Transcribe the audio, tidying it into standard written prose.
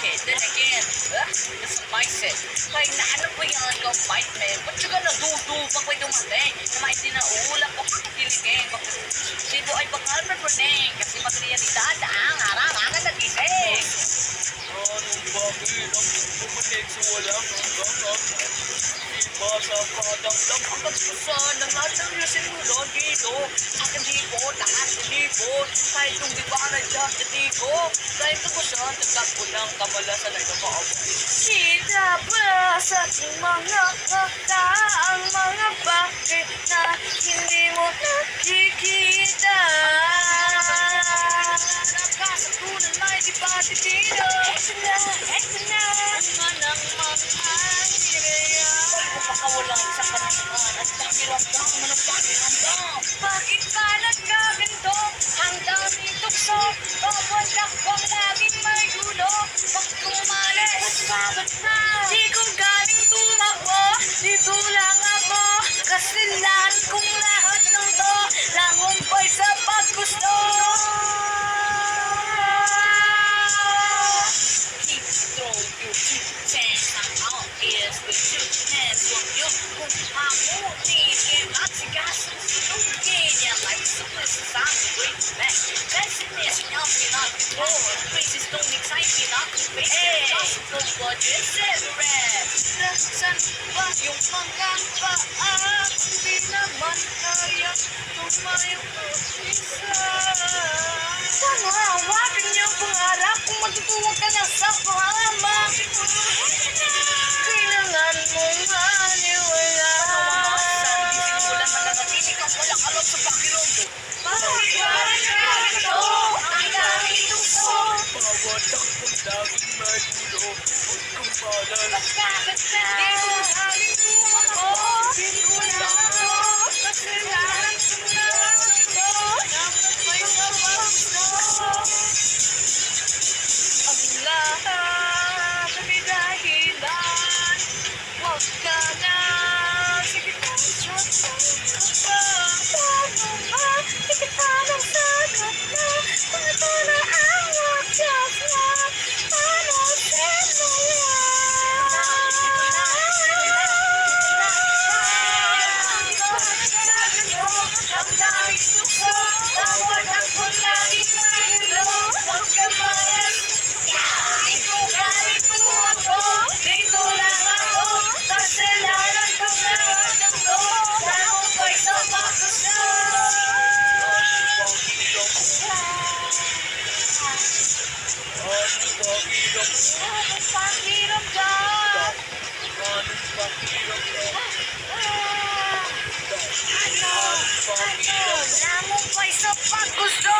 Okay, then again, it's a mindset. Kaya nahanap ko yan yung mic, man. What you gonna do pag may dumating? Na may sinaulap o kikiligin. Sibo ay bakal perperning. Kasi materialidad ang harangan nagising. Anong bakit ang bumalik sa walang hanggang iba sa kadamdam ang kaspasan ng lahat ng sinulan dito. Akin libo, lahat ng libo. Kahit kung di ba na dyan sa tiko. Kahit kagusan, tagkat ko ng kamalasan ay nakaabay. Kita ba sa ating mga mata ang mga bakit na hindi mo nakikita? Nakasatunan may di ba dito? Eto na, bunga ng mga nireya. Pagpapakawalang isang karangan at pakiramdam mo ng pakiramdam. Bakit ba nagkaganto? Ang dami tukso, bawat lakbang laging may gulo. Pag tumalis, sabat na. Di ko galing tumakbo, dito lang ako. Kasilan kong lahat ng to, langumpay sa paggusto. Keep throwing your two hands. Ang all is with two hands. Huwag yung kung hamunin. At sigasong sinugin niya. Like sa places I'm the great man. Destination of pinag-control. Praises don't excite me, not to face it. Gospel budget, severance. Nasaan ba yung mga paa? Di naman kaya tumayo isa. Sana hawakan niyo ang pangarap kung matutuwag ka na sa pangama. Kailangan mong maniwala. Wala man nanatinig ang walang alam sa pakiramdam. Bakit ba ito? Ang dami tukso. Bawat takbong laging may gulo. Huwag kang paalala. Bakit na? Di ko galing tumakbo. Dito lang ako. Kasalanan ko na ito. Dapat may sabasto. Ang lahat na may dahilan. Huwag ka na. Sige na, shot pa. Paano ba? Sige ka ng sagot na. Paano na ang wakas na? Paano ang daming tukso, bawat ako laging mahilo. Huwag ka malas, ikaw galing tumakbo. Dito lang ako, kasalanan ko na ang to. Nakumpay sa paggusto. Anong pakiramdam? Anong pakiramdam? Anong pakiramdam? Namumpay sa paggusto.